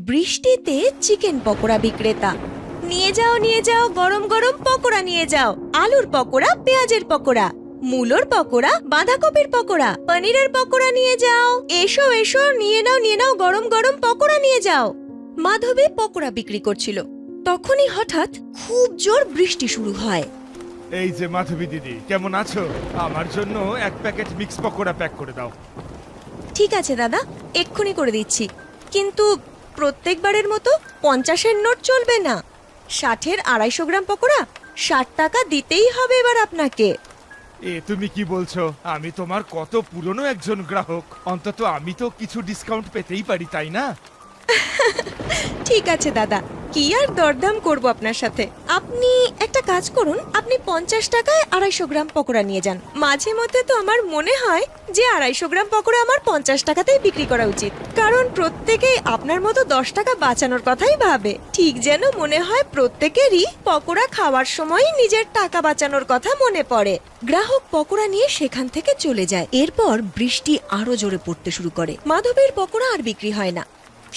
বৃষ্টিতে চিকেন পকোড়া বিক্রেতা। নিয়ে যাও গরম গরম পকোড়া নিয়ে যাও। আলুর পকোড়া, পেঁয়াজের পকোড়া, মূলোর পকোড়া, বাঁধাকপির পকোড়া, পনিরের পকোড়া নিয়ে যাও। এসো এসো, নিয়ে নাও গরম গরম পকোড়া নিয়ে যাও। মাধবী পকোড়া বিক্রি করছিল। তখনই হঠাৎ খুব জোর বৃষ্টি শুরু হয়। এই যে মাধবী দিদি, কেমন আছো? আমার জন্য এক প্যাকেট মিক্স পকোড়া প্যাক করে দাও। ঠিক আছে দাদা, এক্ষুনি করে দিচ্ছি। কিন্তু প্রত্যেকবারের মতো 50-এর নোট চলবে না। 60-এর 250 গ্রাম পকোড়া 60 টাকা দিতেই হবে এবার আপনাকে। তুমি কি বলছো? আমি তোমার কত পুরনো একজন গ্রাহক, অন্তত আমি তো কিছু ডিসকাউন্ট পেতেই পারি, তাই না? ঠিক আছে দাদা, কি আর দরদাম করব আপনার সাথে। আপনি একটা কাজ করুন, আপনি 50 টাকায় 250 গ্রাম পকোড়া নিয়ে যান। মাঝে মধ্যে তো আমার মনে হয় যে 250 গ্রাম পকোড়া আমার 50 টাকাতেই বিক্রি করা উচিত, কারণ প্রত্যেকেই আপনার মতো 10 টাকা বাঁচানোর কথাই ভাবে। ঠিক যেন মনে হয় প্রত্যেকেরই পকোড়া খাওয়ার সময় নিজের টাকা বাঁচানোর কথা মনে পড়ে। গ্রাহক পকোড়া নিয়ে সেখান থেকে চলে যায়। এরপর বৃষ্টি আরো জোরে পড়তে শুরু করে। মাধবীর পকোড়া আর বিক্রি হয় না।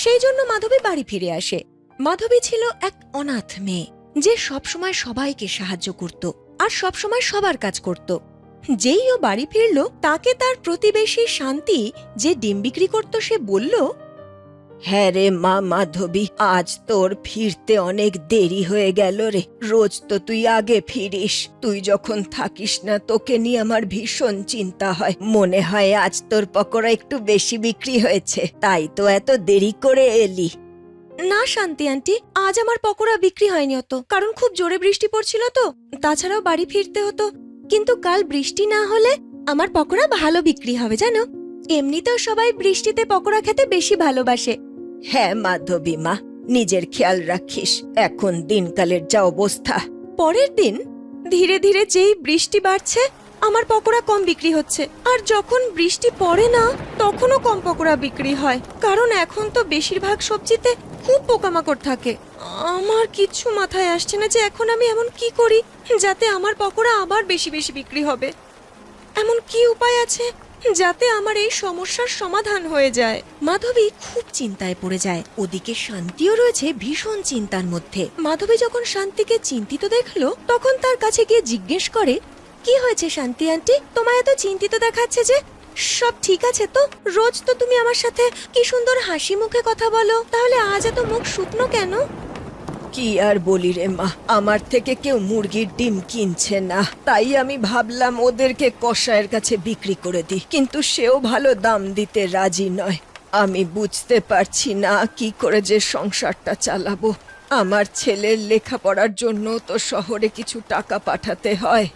সেই জন্য মাধবী বাড়ি ফিরে আসে। মাধবী ছিল এক অনাথ মেয়ে, যে সবসময় সবাইকে সাহায্য করত আর সবসময় সবার কাজ করত। যেই ও বাড়ি ফিরল, তাকে তার প্রতিবেশী শান্তি, যে ডিম বিক্রি করত, সে বলল, হ্যাঁ রে মা মাধবী, আজ তোর ফিরতে অনেক দেরি হয়ে গেল রে। রোজ তো তুই আগে ফিরিস। তুই যখন থাকিস না, তোকে নিয়ে আমার ভীষণ চিন্তা হয়। মনে হয় আজ তোর পকোড়া একটু বেশি বিক্রি হয়েছে, তাই তো এত দেরি করে এলি। না শান্তি আন্টি, আজ আমার পকোড়া বিক্রি হয়নি অত, কারণ খুব জোরে বৃষ্টি পড়ছিল তো। তাছাড়াও বাড়ি ফিরতে হতো। কিন্তু কাল বৃষ্টি না হলে আমার পকোড়া ভালো বিক্রি হবে জানো। এমনিতেও সবাই বৃষ্টিতে পকোড়া খেতে বেশি ভালোবাসে। হ্যাঁ মাধবী মা, নিজের খেয়াল রাখিস। এখন দিনকালের যা অবস্থা। পরের দিন ধীরে ধীরে যেই বৃষ্টি বাড়ছে, আমার পকোড়া কম বিক্রি হচ্ছে। আর যখন বৃষ্টি পড়ে না, তখনও কম পকোড়া বিক্রি হয়, কারণ এখন তো বেশিরভাগ সবজিতে খুব পোকামাকড় থাকে। আমার কিছু মাথায় আসছে না যে এখন আমি এমন কি করি যাতে আমার পকোড়া আবার বেশি বেশি বিক্রি হবে। এমন কি উপায় আছে যাতে আমার এই সমস্যার সমাধান হয়ে যায়? মাধবী খুব চিন্তায় পড়ে যায়। ওদিকে শান্তিও রয়েছে ভীষণ চিন্তার মধ্যে। মাধবী যখন শান্তিকে চিন্তিত দেখলো, তখন তার কাছে গিয়ে জিজ্ঞেস করে, কি হয়েছে শান্তি আন্টি, তোমায় এত চিন্তিত দেখাচ্ছে যে? সব ঠিক আছে তো? রোজ তো তুমি আমার সাথে কি সুন্দর হাসি মুখে কথা বলো, তাহলে আজ এত মুখ শুকনো কেন? কি আর বলি রে মা, আমার থেকে কেউ মুরগির ডিম কিনছে না, তাই আমি ভাবলাম ওদেরকে কসাইয়ের কাছে বিক্রি করে দিই, কিন্তু সেও ভালো দাম দিতে রাজি নয়। আমি বুঝতে পারছি না কি করে যে সংসারটা চালাবো। আমার ছেলের লেখাপড়ার জন্য তো শহরে কিছু টাকা পাঠাতে হয়।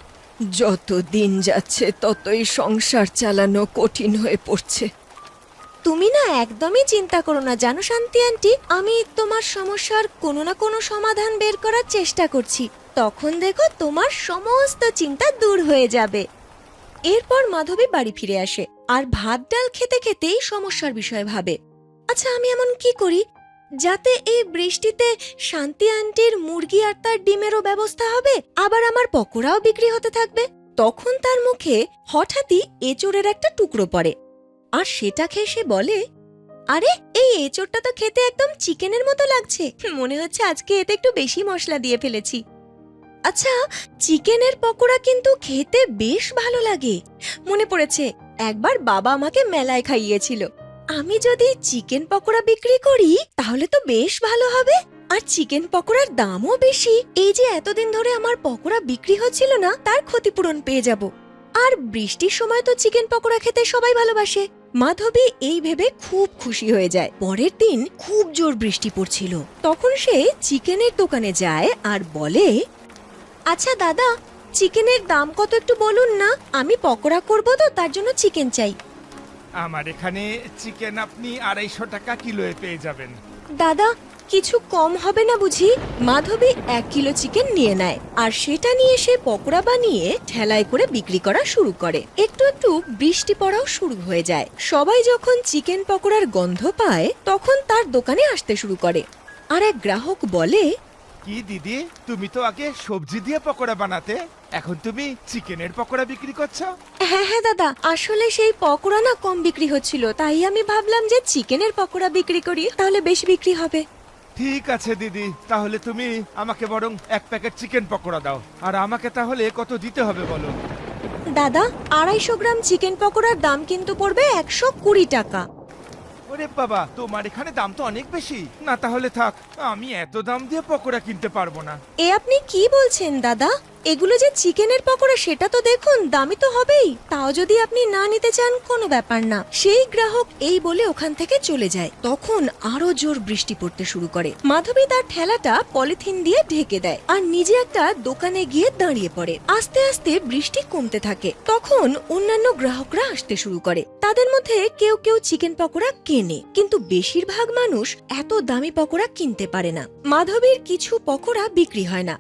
যত দিন যাচ্ছে ততই সংসার চালানো কঠিন হয়ে পড়ছে। তুমি না একদমই চিন্তা করো না জানো শান্তি আন্টি, আমি তোমার সমস্যার কোনো না কোনো সমাধান বের করার চেষ্টা করছি। তখন দেখো তোমার সমস্ত চিন্তা দূর হয়ে যাবে। এরপর মাধবী বাড়ি ফিরে আসে আর ভাত ডাল খেতে খেতেই সমস্যার বিষয় ভাবে। আচ্ছা, আমি এমন কি করি যাতে এই বৃষ্টিতে শান্তি আন্টির মুরগি আর তার ডিমেরও ব্যবস্থা হবে, আবার আমার পকোড়াও বিক্রি হতে থাকবে? তখন তার মুখে হঠাৎই এঁচোড়ের একটা টুকরো পড়ে, আর সেটা খেয়ে সে বলে, আরে এই এঁচোড়টা তো খেতে একদম চিকেনের মতো লাগছে। মনে হচ্ছে আজকে এতে একটু বেশি মশলা দিয়ে ফেলেছি। আচ্ছা, চিকেনের পকোড়া কিন্তু খেতে বেশ ভালো লাগে। মনে পড়েছে, একবার বাবা আমাকে মেলায় খাইয়েছিল। আমি যদি চিকেন পকোড়া বিক্রি করি তাহলে তো বেশ ভালো হবে, আর চিকেন পকোড়ার দামও বেশি। এই যে এতদিন ধরে আমার পকোড়া বিক্রি হচ্ছিল না, তার ক্ষতিপূরণ পেয়ে যাব। আর বৃষ্টির সময় তো চিকেন পকোড়া খেতে সবাই ভালোবাসে। মাধবী এই ভেবে খুব খুশি হয়ে যায়। পরের দিন খুব জোর বৃষ্টি পড়ছিল। তখন সে চিকেনের দোকানে যায় আর বলে, আচ্ছা দাদা, চিকেনের দাম কত একটু বলুন না, আমি পকোড়া করব তো তার জন্য চিকেন চাই। আমার এখানে চিকেন আপনি 250 টাকা কিলোয় পেয়ে যাবেন। দাদা, কিছু কম হবে না বুঝি? মাধবী 1 কিলো চিকেন নিয়ে নেয়, আর সেটা নিয়ে সে পকোড়া বানিয়ে ঠেলায় করে বিক্রি করা শুরু করে। একটু একটু বৃষ্টি পড়াও শুরু হয়ে যায়। সবাই যখন চিকেন পকোড়ার গন্ধ পায়, তখন তার দোকানে আসতে শুরু করে। আর এক গ্রাহক বলে, কি দিদি, তুমি তো আগে সবজি দিয়ে পকোড়া বানাতে, এখন তুমি চিকেনের পকোড়া বিক্রি করছো? হ্যাঁ হ্যাঁ দাদা, আসলে সেই পকোড়া না কম বিক্রি হচ্ছিল, তাই আমি ভাবলাম যে চিকেনের পকোড়া বিক্রি করি, তাহলে বেশি বিক্রি হবে। ঠিক আছে দিদি, তাহলে তুমি আমাকে বরং 1 প্যাকেট চিকেন পকোড়া দাও। আর আমাকে তাহলে কত দিতে হবে বলো? দাদা, 250 গ্রাম চিকেন পকোড়ার দাম কিন্তু পড়বে 120 টাকা। ওরে বাবা, তোমার এখানে দাম তো অনেক বেশি। না তাহলে থাক, আমি এত দাম দিয়ে পকোড়া কিনতে পারবো না। এ আপনি কি বলছেন দাদা? এগুলো যে চিকেনের পকোড়া সেটা তো দেখুন, দামি তো হবেই। তাও যদি আপনি না নিতে চান কোনো ব্যাপার না। সেই গ্রাহক এই বলে ওখান থেকে চলে যায়। তখন আরো জোর বৃষ্টি পড়তে শুরু করে। মাধবী তার ঠেলাটা পলিথিন দিয়ে ঢেকে দেয় আর নিজে একটা দোকানে গিয়ে দাঁড়িয়ে পড়ে। আস্তে আস্তে বৃষ্টি কমতে থাকে। তখন অন্যান্য গ্রাহকরা আসতে শুরু করে। তাদের মধ্যে কেউ কেউ চিকেন পকোড়া কেনে, কিন্তু বেশিরভাগ মানুষ এত দামি পকোড়া কিনতে পারে না। মাধবীর কিছু পকোড়া বিক্রি হয় না।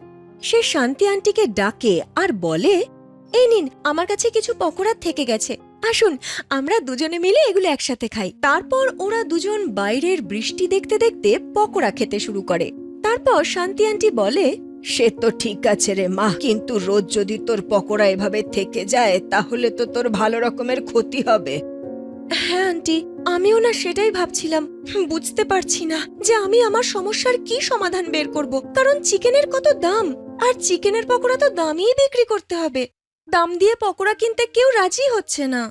সে শান্তি আন্টিকে ডাকে আর বলে, এই নিন, আমার কাছে কিছু পকোড়া থেকে গেছে, আসুন আমরা দুজনে মিলে এগুলো একসাথে খাই। তারপর ওরা দুজন বাইরের বৃষ্টি দেখতে দেখতে পকোড়া খেতে শুরু করে। তারপর শান্তি আন্টি বলে, সে তো ঠিক আছে রে মা, কিন্তু রোজ যদি তোর পকোড়া এভাবে থেকে যায় তাহলে তো তোর ভালো রকমের ক্ষতি হবে। হ্যাঁ আন্টি, আমিও না সেটাই ভাবছিলাম। বুঝতে পারছি না যে আমি আমার সমস্যার কি সমাধান বের করব, কারণ চিকেনের কত দাম, আর চিকেনের পকোড়া তো দামিই বিক্রি করতে হবে। দাম দিয়ে পকোড়া কিনতে কেউ রাজি হচ্ছে না।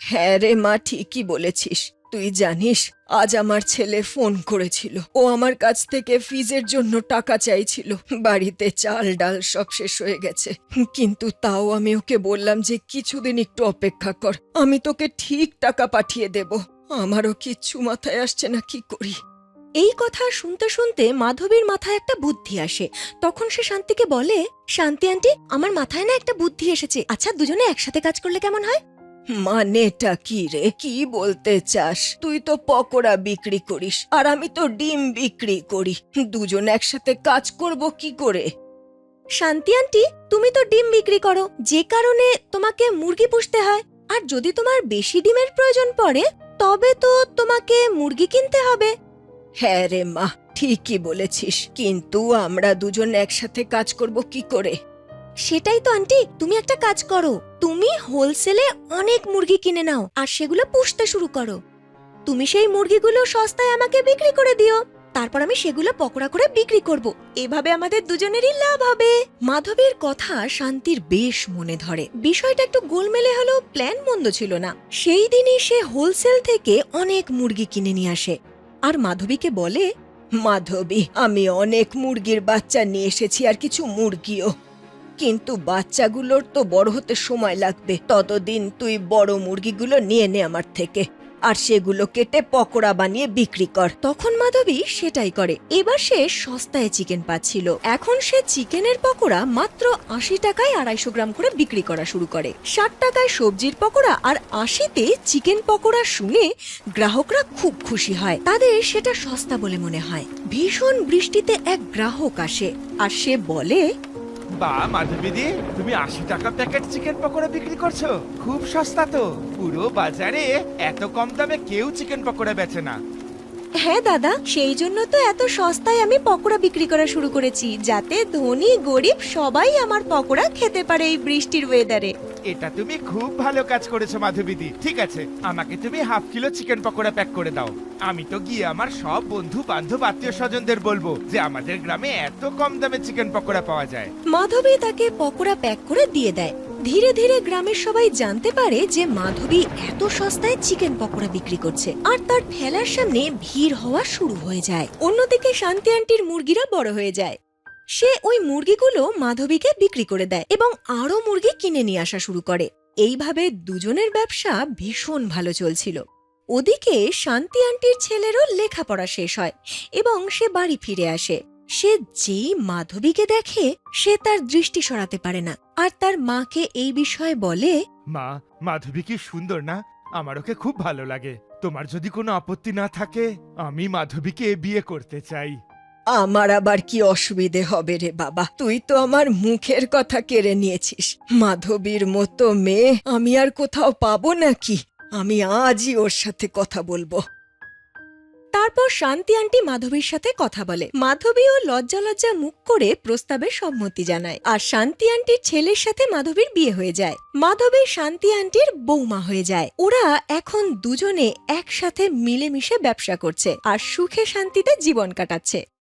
হ্যাঁ রে মা, ঠিকই বলেছিস। তুই জানিস, আজ আমার ছেলে ফোন করেছিল। ও আমার কাছ থেকে ফিজের জন্য টাকা চাইছিল। বাড়িতে চাল ডাল সব শেষ হয়ে গেছে, কিন্তু তাও আমি ওকে বললাম যে কিছুদিন একটু অপেক্ষা কর, আমি তোকে ঠিক টাকা পাঠিয়ে দেব। আমারও কিচ্ছু মাথায় আসছে না কি করি। এই কথা শুনতে শুনতে মাধবীর মাথায় একটা বুদ্ধি আসে। তখন সে শান্তিকে বলে, শান্তি আন্টি, আমার মাথায় না একটা বুদ্ধি এসেছে। আচ্ছা, দুজনে একসাথে কাজ করলে কেমন হয়? মানেটা কি রে? কি বলতে চাস? তুই তো পকোড়া বিক্রি করিস আর আমি তো ডিম বিক্রি করি, দুজন একসাথে কাজ করব কি করে? শান্তি আন্টি, তুমি তো ডিম বিক্রি করো, যে কারণে তোমাকে মুরগি পুষতে হয়। আর যদি তোমার বেশি ডিমের প্রয়োজন পড়ে তবে তো তোমাকে মুরগি কিনতে হবে। হ্যাঁ রে মা, ঠিকই বলেছিস, কিন্তু আমরা দুজন একসাথে কাজ করব কি করে? সেটাই তো আন্টি, তুমি একটা কাজ করো, তুমি হোলসেলে অনেক মুরগি কিনে নাও আর সেগুলো পুষতে শুরু করো। তুমি সেই মুরগিগুলো সস্তায় আমাকে বিক্রি করে দিও, তারপর আমি সেগুলো পকোড়া করে বিক্রি করব। এভাবে আমাদের দুজনেরই লাভ হবে। মাধবীর কথা শান্তির বেশ মনে ধরে। বিষয়টা একটু গোলমেলে হলেও প্ল্যান মন্দ ছিল না। সেই দিনই সে হোলসেল থেকে অনেক মুরগি কিনে নিয়ে আসে আর মাধবীকে বলে, মাধবী, আমি অনেক মুরগির বাচ্চা নিয়ে এসেছি আর কিছু মুরগিও, কিন্তু বাচ্চাগুলোর তো বড় হতে সময় লাগবে। ততদিন তুই বড় মুরগিগুলো নিয়ে নে আমার থেকে, আর সেগুলো কেটে পকোড়া বানিয়ে বিক্রি কর। তখন মাধবী সেটাই করে। এবার সে সস্তায় চিকেন পাচ্ছিল। এখন সে চিকেনের পকোড়া মাত্র 80 টাকায় 250 গ্রাম করে বিক্রি করা শুরু করে। 60 টাকায় সবজির পকোড়া আর 80-তে চিকেন পকোড়া শুনে গ্রাহকরা খুব খুশি হয়। তাদের সেটা সস্তা বলে মনে হয়। ভীষণ বৃষ্টিতে এক গ্রাহক আসে আর সে বলে, বা মাধবীদি, তুমি 80 টাকা প্যাকেট চিকেন পকোড়া বিক্রি করছো? খুব সস্তা তো। পুরো বাজারে এত কম দামে কেউ চিকেন পকোড়া বেচে না। হ্যাঁ দাদা, সেই জন্য তো এত সস্তায় আমি পকোড়া বিক্রি করা শুরু করেছি, যাতে ধনী গরিব সবাই আমার পকোড়া খেতে পারে এই বৃষ্টির ওয়েদারে। এটা তুমি খুব ভালো কাজ করেছো মাধবীদি। ঠিক আছে, আমাকে তুমি ½ কিলো চিকেন পকোড়া প্যাক করে দাও। আমি তো গিয়ে আমার সব বন্ধু বান্ধব আত্মীয় স্বজনদের বলবো যে আমাদের গ্রামে এত কম দামে চিকেন পকোড়া পাওয়া যায়। মাধবী তাকে পকোড়া প্যাক করে দিয়ে দেয়। ধীরে ধীরে গ্রামের সবাই জানতে পারে যে মাধবী এত সস্তায় চিকেন পকোড়া বিক্রি করছে, আর তার ঠেলার সামনে ভিড় হওয়া শুরু হয়ে যায়। অন্যদিকে শান্তি আন্টির মুরগিরা বড় হয়ে যায়। সে ওই মুরগিগুলো মাধবীকে বিক্রি করে দেয় এবং আরো মুরগি কিনে নিয়ে আসা শুরু করে। এইভাবে দুজনের ব্যবসা ভীষণ ভালো চলছিল। ওদিকে শান্তি আন্টির ছেলেরও লেখাপড়া শেষ হয় এবং সে বাড়ি ফিরে আসে। সে যেই মাধবীকে দেখে সে তার দৃষ্টি সরাতে পারে না, আর তার মাকে এই বিষয়ে বলে, মা, মাধবী কি সুন্দর না? আমার ওকে খুব ভালো লাগে। তোমার যদি কোনো আপত্তি না থাকে, আমি মাধবীকে বিয়ে করতে চাই। আমার আবার কি অসুবিধে হবে রে বাবা, তুই তো আমার মুখের কথা কেড়ে নিয়েছিস। মাধবীর মতো মেয়ে আমি আর কোথাও পাবো নাকি? আমি আজই ওর সাথে কথা বলবো। তারপর শান্তি আন্টি মাধবীর সাথে কথা বলে। মাধবীও লজ্জা লজ্জা মুখ করে প্রস্তাবে সম্মতি জানায়, আর শান্তি আন্টির ছেলের সাথে মাধবীর বিয়ে হয়ে যায়। মাধবী শান্তি আন্টির বৌমা হয়ে যায়। ওরা এখন দুজনে একসাথে মিলেমিশে ব্যবসা করছে আর সুখে শান্তিতে জীবন কাটাচ্ছে।